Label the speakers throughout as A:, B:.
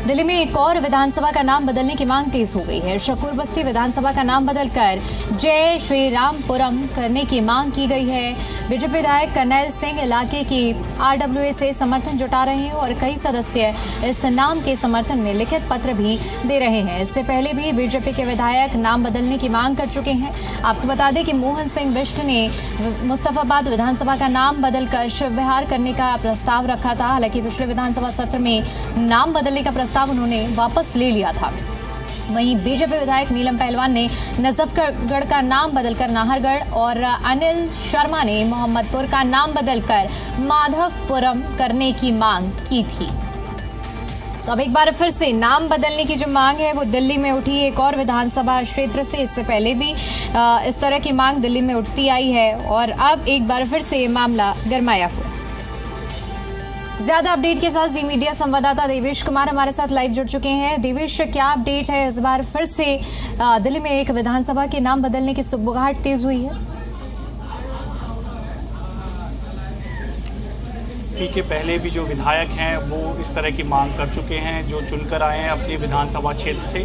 A: दिल्ली में एक और विधानसभा का नाम बदलने की मांग तेज हो गई है। शकूर बस्ती विधानसभा का नाम बदलकर जय श्री रामपुरम करने की मांग की गई है। बीजेपी विधायक कर्नैल सिंह इलाके की आरडब्ल्यूए से समर्थन जुटा रहे हैं और कई सदस्य इस नाम के समर्थन में लिखित पत्र भी दे रहे हैं। इससे पहले भी बीजेपी के विधायक नाम बदलने की मांग कर चुके हैं। आपको बता दें कि मोहन सिंह बिष्ट ने मुस्तफाबाद विधानसभा का नाम बदलकर शिव विहार करने का प्रस्ताव रखा था। हालांकि पिछले विधानसभा सत्र में नाम बदलने का प्रस्ताव उन्होंने वापस ले लिया था। वहीं बीजेपी विधायक नीलम पहलवान ने नजफगढ़ का नाम बदलकर नाहरगढ़ और अनिल शर्मा ने मोहम्मदपुर का नाम बदलकर माधवपुरम करने की मांग की थी। तो अब एक बार फिर से नाम बदलने की जो मांग है वो दिल्ली में उठी एक और विधानसभा क्षेत्र से। इससे पहले भी इस तरह की मांग दिल्ली में उठती आई है और अब एक बार फिर से ये मामला गरमाया हुआ। ज्यादा अपडेट के साथ जी मीडिया संवाददाता देवेश कुमार हमारे साथ लाइव जुड़ चुके हैं। देवेश, क्या अपडेट है? इस बार फिर से दिल्ली में एक विधानसभा के नाम बदलने की सुगबुगाहट तेज हुई है।
B: के पहले भी जो विधायक हैं वो इस तरह की मांग कर चुके हैं, जो चुनकर आए हैं अपने विधानसभा क्षेत्र से।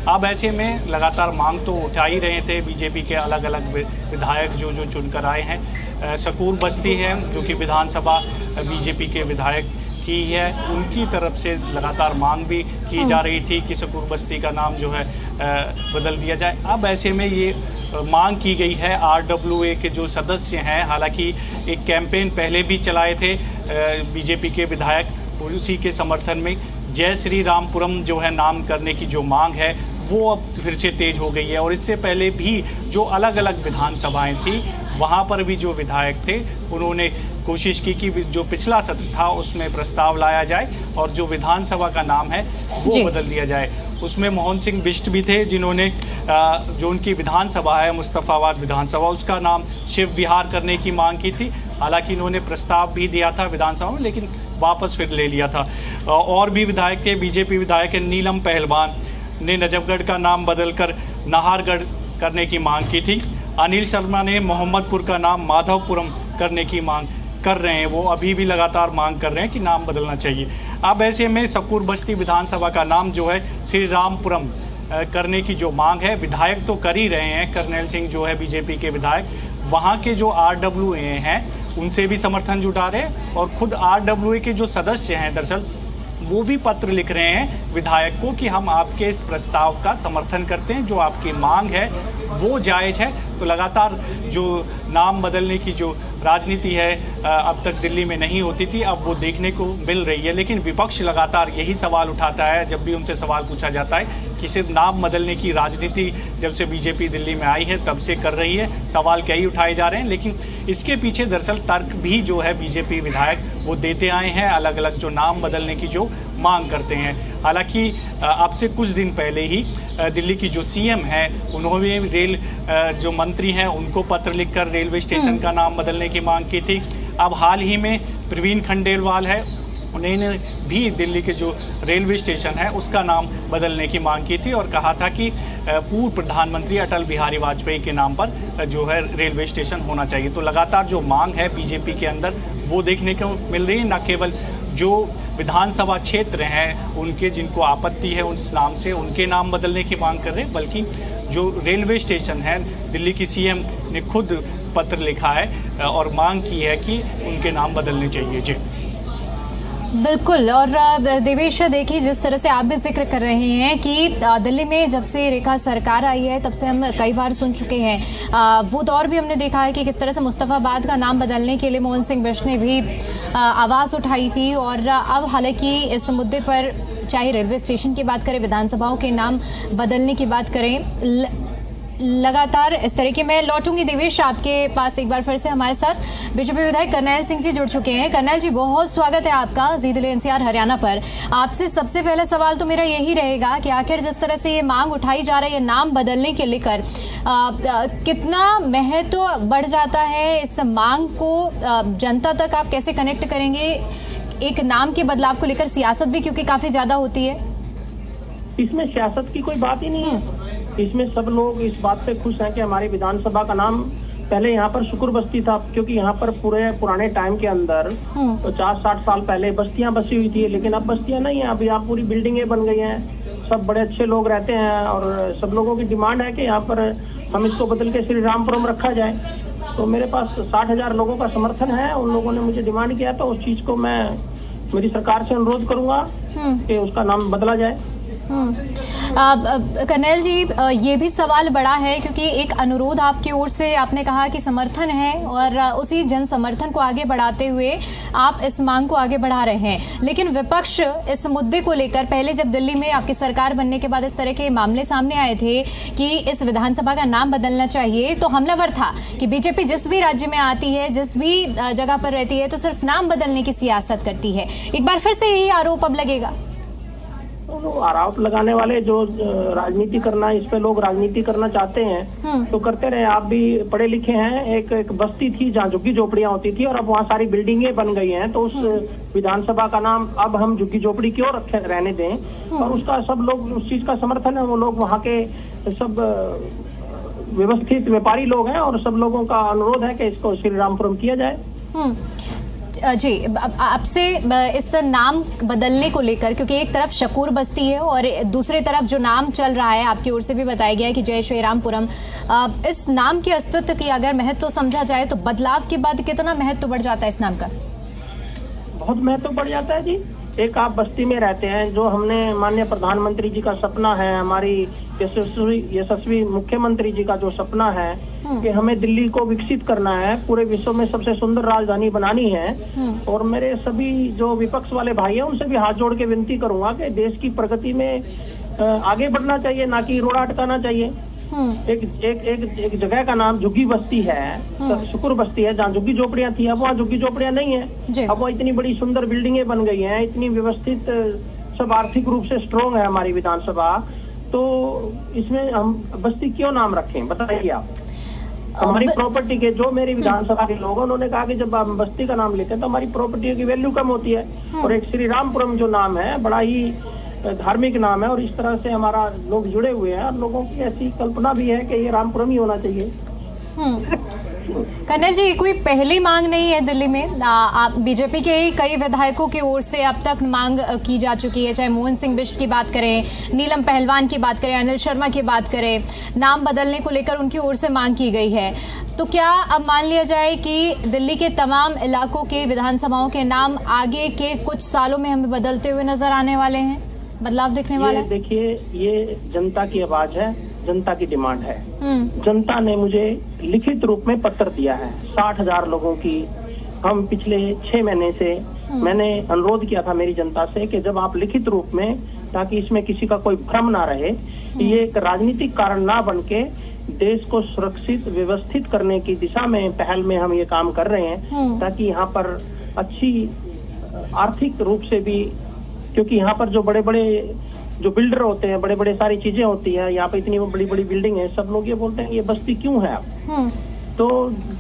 B: अब ऐसे में लगातार मांग तो उठा ही रहे थे बीजेपी के अलग अलग विधायक जो चुनकर आए हैं। शकूर बस्ती है जो कि विधानसभा बीजेपी के विधायक की है, उनकी तरफ से लगातार मांग भी की जा रही थी कि शकूर बस्ती का नाम जो है बदल दिया जाए। अब ऐसे में ये मांग की गई है आरडब्ल्यूए के जो सदस्य हैं। हालांकि एक कैंपेन पहले भी चलाए थे बीजेपी के विधायक, उसी के समर्थन में जय श्री रामपुरम जो है नाम करने की जो मांग है वो अब फिर से तेज हो गई है। और इससे पहले भी जो अलग अलग विधानसभाएं थी वहाँ पर भी जो विधायक थे उन्होंने कोशिश की कि जो पिछला सत्र था उसमें प्रस्ताव लाया जाए और जो विधानसभा का नाम है वो बदल दिया जाए। उसमें मोहन सिंह बिष्ट भी थे जिन्होंने जो उनकी विधानसभा है मुस्तफाबाद विधानसभा, उसका नाम शिव विहार करने की मांग की थी। हालांकि इन्होंने प्रस्ताव भी दिया था विधानसभा में, लेकिन वापस फिर ले लिया था। और भी विधायक थे, बीजेपी विधायक नीलम पहलवान ने नजफगढ़ का नाम बदलकर नाहरगढ़ करने की मांग की थी। अनिल शर्मा ने मोहम्मदपुर का नाम माधवपुरम करने की मांग कर रहे हैं। वो अभी भी लगातार मांग कर रहे हैं कि नाम बदलना चाहिए। अब ऐसे में शकूर बस्ती विधानसभा का नाम जो है श्री रामपुरम करने की जो मांग है विधायक तो कर ही रहे हैं। कर्नैल सिंह जो है बीजेपी के विधायक, वहाँ के जो आरडब्ल्यूए हैं उनसे भी समर्थन जुटा रहे हैं और खुद आरडब्ल्यूए के जो सदस्य हैं दरअसल वो भी पत्र लिख रहे हैं विधायक को कि हम आपके इस प्रस्ताव का समर्थन करते हैं, जो आपकी मांग है वो जायज़ है। तो लगातार जो नाम बदलने की जो राजनीति है अब तक दिल्ली में नहीं होती थी, अब वो देखने को मिल रही है। लेकिन विपक्ष लगातार यही सवाल उठाता है जब भी उनसे सवाल पूछा जाता है कि सिर्फ नाम बदलने की राजनीति जब से बीजेपी दिल्ली में आई है तब से कर रही है। सवाल कई उठाए जा रहे हैं, लेकिन इसके पीछे दरअसल तर्क भी जो है बीजेपी विधायक वो देते आए हैं, अलग अलग जो नाम बदलने की जो मांग करते हैं। हालांकि अब से कुछ दिन पहले ही दिल्ली की जो सीएम है उन्होंने रेल जो मंत्री हैं उनको पत्र लिखकर रेलवे स्टेशन का नाम बदलने की मांग की थी। अब हाल ही में प्रवीण खंडेलवाल है, उन्होंने भी दिल्ली के जो रेलवे स्टेशन है उसका नाम बदलने की मांग की थी और कहा था कि पूर्व प्रधानमंत्री अटल बिहारी वाजपेयी के नाम पर जो है रेलवे स्टेशन होना चाहिए। तो लगातार जो मांग है बीजेपी के अंदर वो देखने को मिल रही है। न केवल जो विधानसभा क्षेत्र हैं उनके जिनको आपत्ति है उस नाम से उनके नाम बदलने की मांग कर रहे हैं, बल्कि जो रेलवे स्टेशन है दिल्ली की सीएम ने खुद पत्र लिखा है और मांग की है कि उनके नाम बदलने चाहिए। जी
A: बिल्कुल। और देवेश, देखिए जिस तरह से आप भी जिक्र कर रहे हैं कि दिल्ली में जब से रेखा सरकार आई है तब से हम कई बार सुन चुके हैं, वो दौर भी हमने देखा है कि किस तरह से मुस्तफाबाद का नाम बदलने के लिए मोहन सिंह बिष्ट ने भी आवाज़ उठाई थी। और अब हालांकि इस मुद्दे पर चाहे रेलवे स्टेशन की बात करें, विधानसभाओं के नाम बदलने की बात करें, लगातार इस तरह की। मैं लौटूंगी देवेश आपके पास एक बार फिर से। हमारे साथ बीजेपी विधायक कर्नैल सिंह जी जुड़ चुके हैं। कर्नैल जी, बहुत स्वागत है आपका जी दिल्ली एनसीआर हरियाणा पर। आपसे सबसे पहला सवाल तो मेरा यही रहेगा कि आखिर जिस तरह से ये मांग उठाई जा रही है नाम बदलने के लेकर, कितना महत्व बढ़ जाता है इस मांग को जनता तक आप कैसे कनेक्ट करेंगे एक नाम के बदलाव को लेकर? सियासत भी क्योंकि काफी ज्यादा होती है
C: इसमें, सियासत की कोई बात ही नहीं है। इसमें सब लोग इस बात से खुश हैं कि हमारी विधानसभा का नाम पहले यहाँ पर शुक्र बस्ती था, क्योंकि यहाँ पर पूरे पुराने टाइम के अंदर 50-60 साल पहले बस्तियां बसी हुई थी, लेकिन अब बस्तियां नहीं है। अब यहाँ पूरी बिल्डिंगें बन गई हैं, सब बड़े अच्छे लोग रहते हैं और सब लोगों की डिमांड है कि यहाँ पर हम इसको बदल के श्री रामपुरम रखा जाए। तो मेरे पास 60,000 लोगों का समर्थन है। उन लोगों ने मुझे डिमांड किया, तो उस चीज को मैं मेरी सरकार से अनुरोध करूंगा कि उसका नाम बदला जाए।
A: कर्नल जी, ये भी सवाल बड़ा है क्योंकि एक अनुरोध आपकी ओर से आपने कहा कि समर्थन है और उसी जन समर्थन को आगे बढ़ाते हुए आप इस मांग को आगे बढ़ा रहे हैं, लेकिन विपक्ष इस मुद्दे को लेकर पहले जब दिल्ली में आपकी सरकार बनने के बाद इस तरह के मामले सामने आए थे कि इस विधानसभा का नाम बदलना चाहिए, तो हमलावर था कि बीजेपी जिस भी राज्य में आती है, जिस भी जगह पर रहती है, तो सिर्फ नाम बदलने की सियासत करती है। एक बार फिर से यही आरोप अब लगेगा?
C: आरोप लगाने वाले जो राजनीति करना, इस पे लोग राजनीति करना चाहते हैं तो करते रहे। आप भी पढ़े लिखे हैं। एक बस्ती थी जहाँ झुग्गी झोपड़ियां होती थी और अब वहाँ सारी बिल्डिंगें बन गई हैं, तो उस विधानसभा का नाम अब हम झुग्गी झोपड़ी क्यों रखे रहने दें। और उसका सब लोग उस चीज का समर्थन है। वो लोग वहाँ के सब व्यवस्थित व्यापारी लोग हैं और सब लोगों का अनुरोध है कि इसको श्री रामपुरम किया जाए।
A: जी, आपसे इस नाम बदलने को लेकर, क्योंकि एक तरफ शकूर बस्ती है और दूसरी तरफ जो नाम चल रहा है आपकी ओर से भी बताया गया है कि जय श्री रामपुरम, इस नाम के अस्तित्व की अगर महत्व समझा जाए तो बदलाव के बाद कितना महत्व बढ़ जाता है इस नाम का?
C: बहुत महत्व बढ़ जाता है जी। एक आप बस्ती में रहते हैं, जो हमने माननीय प्रधानमंत्री जी का सपना है, हमारी यशस्वी मुख्यमंत्री जी का जो सपना है कि हमें दिल्ली को विकसित करना है, पूरे विश्व में सबसे सुंदर राजधानी बनानी है। और मेरे सभी जो विपक्ष वाले भाई हैं उनसे भी हाथ जोड़ के विनती करूंगा कि देश की प्रगति में आगे बढ़ना चाहिए, ना कि रोड़ा अटकाना चाहिए। एक जगह का नाम झुग्गी बस्ती है, शुक्र बस्ती है, जहाँ झुग्गी झोपड़ियां थी, अब वहाँ झुग्गी झोपड़ियां नहीं है। अब वहाँ इतनी बड़ी सुंदर बिल्डिंगें बन गई हैं, इतनी व्यवस्थित, सब आर्थिक रूप से स्ट्रॉन्ग है हमारी विधानसभा। तो इसमें हम बस्ती क्यों नाम रखें, बताइए आप। हमारी प्रॉपर्टी के जो मेरी विधानसभा के लोग, उन्होंने कहा कि जब हम बस्ती का नाम लेते हैं तो हमारी प्रॉपर्टी की वैल्यू कम होती है। और एक श्री रामपुरम जो नाम है बड़ा ही धार्मिक नाम है और इस तरह से हमारा लोग जुड़े हुए हैं और लोगों की ऐसी कल्पना भी है कि ये रामपुरम ही होना चाहिए।
A: कर्नल जी, कोई पहली मांग नहीं है दिल्ली में। आप बीजेपी के कई विधायकों की ओर से अब तक मांग की जा चुकी है, चाहे मोहन सिंह बिष्ट की बात करें, नीलम पहलवान की बात करें, अनिल शर्मा की बात करें, नाम बदलने को लेकर उनकी ओर से मांग की गई है। तो क्या अब मान लिया जाए कि दिल्ली के तमाम इलाकों के विधानसभाओं के नाम आगे के कुछ सालों में हमें बदलते हुए नजर आने वाले हैं, बदलाव दिखने वाला है?
C: देखिए, ये जनता की आवाज है, जनता की डिमांड है। जनता ने मुझे लिखित रूप में पत्र दिया है, 60,000 लोगों की। हम पिछले 6 महीने से मैंने अनुरोध किया था मेरी जनता से कि जब आप लिखित रूप में, ताकि इसमें किसी का कोई भ्रम ना रहे, ये एक राजनीतिक कारण ना बन के देश को सुरक्षित व्यवस्थित करने की दिशा में पहल में हम ये काम कर रहे हैं, ताकि यहाँ पर अच्छी आर्थिक रूप से भी, क्योंकि यहाँ पर जो बड़े बड़े जो बिल्डर होते हैं, बड़े बड़े सारी चीजें होती है, यहाँ पे इतनी बड़ी बड़ी बिल्डिंग है, सब लोग ये बोलते हैं ये बस्ती क्यों है अब। तो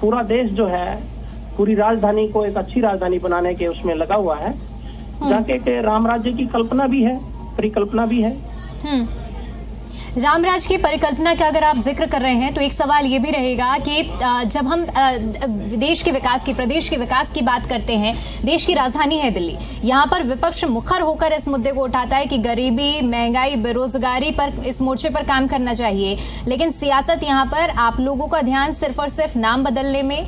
C: पूरा देश जो है पूरी राजधानी को एक अच्छी राजधानी बनाने के उसमें लगा हुआ है, जाके के राम राज्य की कल्पना भी है, परिकल्पना भी है।
A: रामराज की परिकल्पना का अगर आप जिक्र कर रहे हैं तो एक सवाल ये भी रहेगा कि जब हम देश के विकास की, प्रदेश के विकास की बात करते हैं, देश की राजधानी है दिल्ली, यहाँ पर विपक्ष मुखर होकर इस मुद्दे को उठाता है कि गरीबी, महंगाई, बेरोजगारी पर इस मोर्चे पर काम करना चाहिए, लेकिन सियासत यहाँ पर आप लोगों का ध्यान सिर्फ और सिर्फ नाम बदलने में,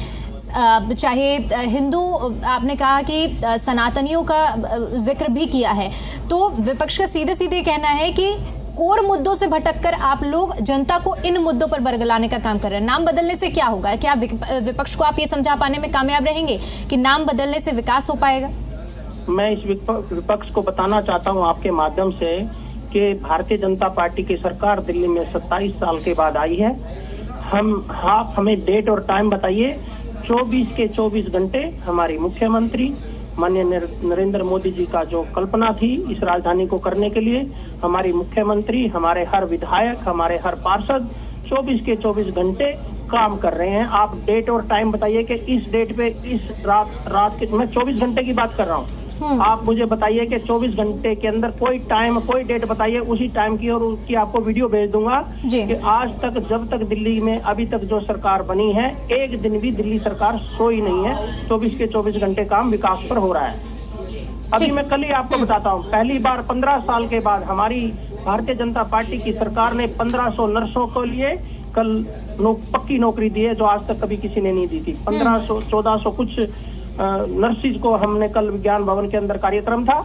A: चाहे हिंदू, आपने कहा कि सनातनियों का जिक्र भी किया है, तो विपक्ष का सीधे सीधे कहना है कि कोर मुद्दों से भटककर आप लोग जनता को इन मुद्दों पर बरगलाने का काम कर रहे हैं। नाम बदलने से क्या होगा? क्या विपक्ष को आप ये समझा पाने में कामयाब रहेंगे कि नाम बदलने से विकास हो पाएगा?
C: मैं इस विपक्ष को बताना चाहता हूं आपके माध्यम से कि भारतीय जनता पार्टी की सरकार दिल्ली में 27 साल के बाद आई है। आप हमें डेट और टाइम बताइए। 24 के 24 घंटे हमारी मुख्यमंत्री माननीय नरेंद्र मोदी जी का जो कल्पना थी इस राजधानी को करने के लिए, हमारी मुख्यमंत्री, हमारे हर विधायक, हमारे हर पार्षद 24 के 24 घंटे काम कर रहे हैं। आप डेट और टाइम बताइए कि इस डेट पे, इस रात के, मैं 24 घंटे की बात कर रहा हूँ, आप मुझे बताइए कि 24 घंटे के अंदर कोई टाइम, कोई डेट बताइए, उसी टाइम की और उसकी आपको वीडियो भेज दूंगा कि आज तक, जब तक दिल्ली में अभी तक जो सरकार बनी है, एक दिन भी दिल्ली सरकार सोई नहीं है। 24 के 24 घंटे काम विकास पर हो रहा है। अभी मैं कल ही आपको बताता हूँ, पहली बार 15 साल के बाद हमारी भारतीय जनता पार्टी की सरकार ने 1500 नर्सों के लिए कल पक्की नौकरी दी है, जो आज तक कभी किसी ने नहीं दी थी। 1500 1400 कुछ नर्सिस को हमने कल विज्ञान भवन के अंदर कार्यक्रम था,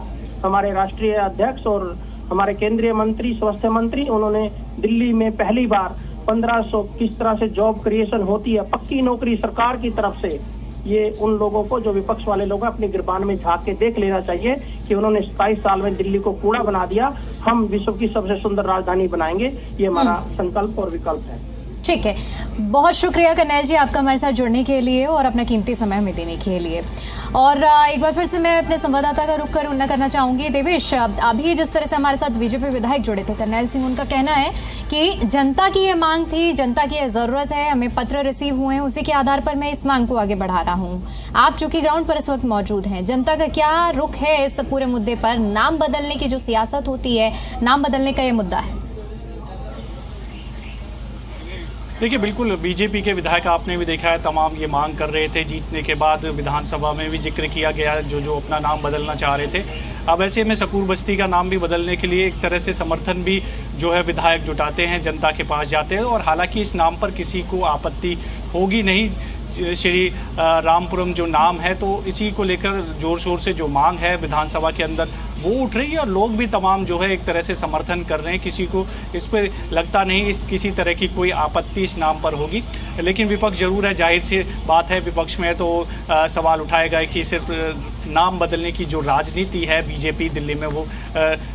C: हमारे राष्ट्रीय अध्यक्ष और हमारे केंद्रीय मंत्री, स्वास्थ्य मंत्री, उन्होंने दिल्ली में पहली बार 1500 किस तरह से जॉब क्रिएशन होती है, पक्की नौकरी सरकार की तरफ से, ये उन लोगों को, जो विपक्ष वाले लोग अपनी गिरबान में झांक के देख लेना चाहिए कि उन्होंने 27 साल में दिल्ली को कूड़ा बना दिया। हम विश्व की सबसे सुंदर राजधानी बनाएंगे, ये हमारा संकल्प और विकल्प है।
A: ठीक है, बहुत शुक्रिया कर्नैल जी आपका हमारे साथ जुड़ने के लिए और अपना कीमती समय हमें देने के लिए। और एक बार फिर से मैं अपने संवाददाता का रुख करना चाहूंगी। देवेश, अभी जिस तरह से हमारे साथ बीजेपी विधायक जुड़े थे कर्नैल सिंह, उनका कहना है कि जनता की ये मांग थी, जनता की ये जरूरत है, हमें पत्र रिसीव हुए हैं, उसी के आधार पर मैं इस मांग को आगे बढ़ा रहा हूँ। आप चूंकि ग्राउंड पर इस वक्त मौजूद हैं, जनता का क्या रुख है इस पूरे मुद्दे पर? नाम बदलने की जो सियासत होती है, नाम बदलने का ये मुद्दा है।
B: देखिए, बिल्कुल बीजेपी के विधायक आपने भी देखा है, तमाम ये मांग कर रहे थे। जीतने के बाद विधानसभा में भी जिक्र किया गया, जो अपना नाम बदलना चाह रहे थे। अब ऐसे में सकूर बस्ती का नाम भी बदलने के लिए एक तरह से समर्थन भी जो है विधायक जुटाते हैं, जनता के पास जाते हैं। और हालांकि इस नाम पर किसी को आपत्ति होगी नहीं, श्री रामपुरम जो नाम है, तो इसी को लेकर जोर शोर से जो मांग है विधानसभा के अंदर वो उठ रही है और लोग भी तमाम जो है एक तरह से समर्थन कर रहे हैं। किसी को इस पर लगता नहीं किसी तरह की कोई आपत्ति इस नाम पर होगी। लेकिन विपक्ष जरूर है, जाहिर सी बात है, विपक्ष में तो सवाल उठाएगा कि सिर्फ नाम बदलने की जो राजनीति है बीजेपी दिल्ली में वो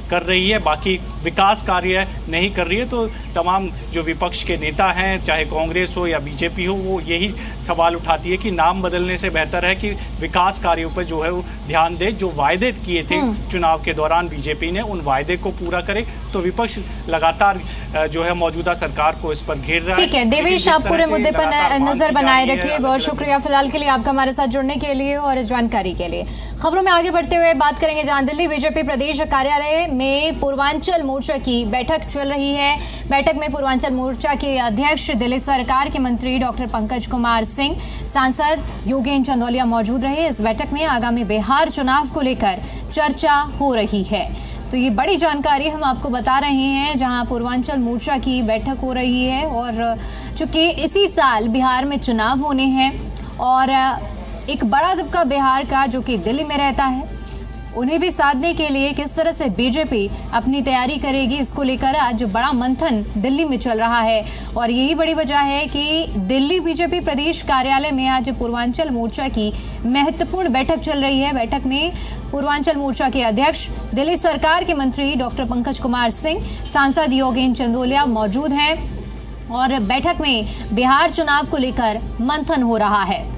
B: कर रही है, बाकी विकास कार्य नहीं कर रही है। तो तमाम जो विपक्ष के नेता हैं, चाहे कांग्रेस हो या बीजेपी हो, वो यही सवाल उठाती है कि नाम बदलने से बेहतर है कि विकास कार्यों पर जो है वो ध्यान दे। जो वायदे किए थे चुनाव के दौरान बीजेपी ने, उन वायदे को पूरा करे। तो विपक्ष लगातार जो है मौजूदा सरकार को इस पर घेर रहा है।
A: ठीक है देवेश, आप पूरे मुद्दे पर नजर बनाए रखिए। बहुत शुक्रिया फिलहाल के लिए आपका हमारे साथ जुड़ने के लिए और इस जानकारी के लिए। खबरों में आगे बढ़ते हुए बात करेंगे जहां दिल्ली बीजेपी प्रदेश कार्यालय में पूर्वांचल मोर्चा की बैठक चल रही है। बैठक में पूर्वांचल मोर्चा के अध्यक्ष, दिल्ली सरकार के मंत्री डॉक्टर पंकज कुमार सिंह, सांसद योगेंद्र चंदोलिया मौजूद रहे। इस बैठक में आगामी बिहार चुनाव को लेकर चर्चा हो रही है। तो ये बड़ी जानकारी हम आपको बता रहे हैं, जहां पूर्वांचल मोर्चा की बैठक हो रही है। और चूंकि इसी साल बिहार में चुनाव होने हैं और एक बड़ा तबका बिहार का जो कि दिल्ली में रहता है, उन्हें भी साधने के लिए किस तरह से बीजेपी अपनी तैयारी करेगी, इसको लेकर आज बड़ा मंथन दिल्ली में चल रहा है। और यही बड़ी वजह है कि दिल्ली बीजेपी प्रदेश कार्यालय में आज पूर्वांचल मोर्चा की महत्वपूर्ण बैठक चल रही है। बैठक में पूर्वांचल मोर्चा के अध्यक्ष, दिल्ली सरकार के मंत्री डॉक्टर पंकज कुमार सिंह, सांसद योगेंद्र चंदोलिया मौजूद हैं और बैठक में बिहार चुनाव को लेकर मंथन हो रहा है।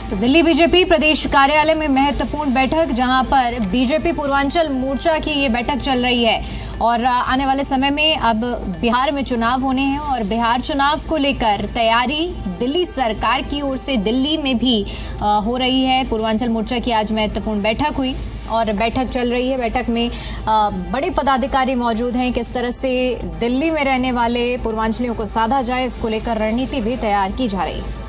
A: तो दिल्ली बीजेपी प्रदेश कार्यालय में महत्वपूर्ण बैठक, जहां पर बीजेपी पूर्वांचल मोर्चा की ये बैठक चल रही है। और आने वाले समय में अब बिहार में चुनाव होने हैं और बिहार चुनाव को लेकर तैयारी दिल्ली सरकार की ओर से दिल्ली में भी हो रही है। पूर्वांचल मोर्चा की आज महत्वपूर्ण बैठक हुई और बैठक चल रही है। बैठक में बड़े पदाधिकारी मौजूद हैं। किस तरह से दिल्ली में रहने वाले पूर्वांचलियों को साधा जाए, इसको लेकर रणनीति भी तैयार की जा रही है।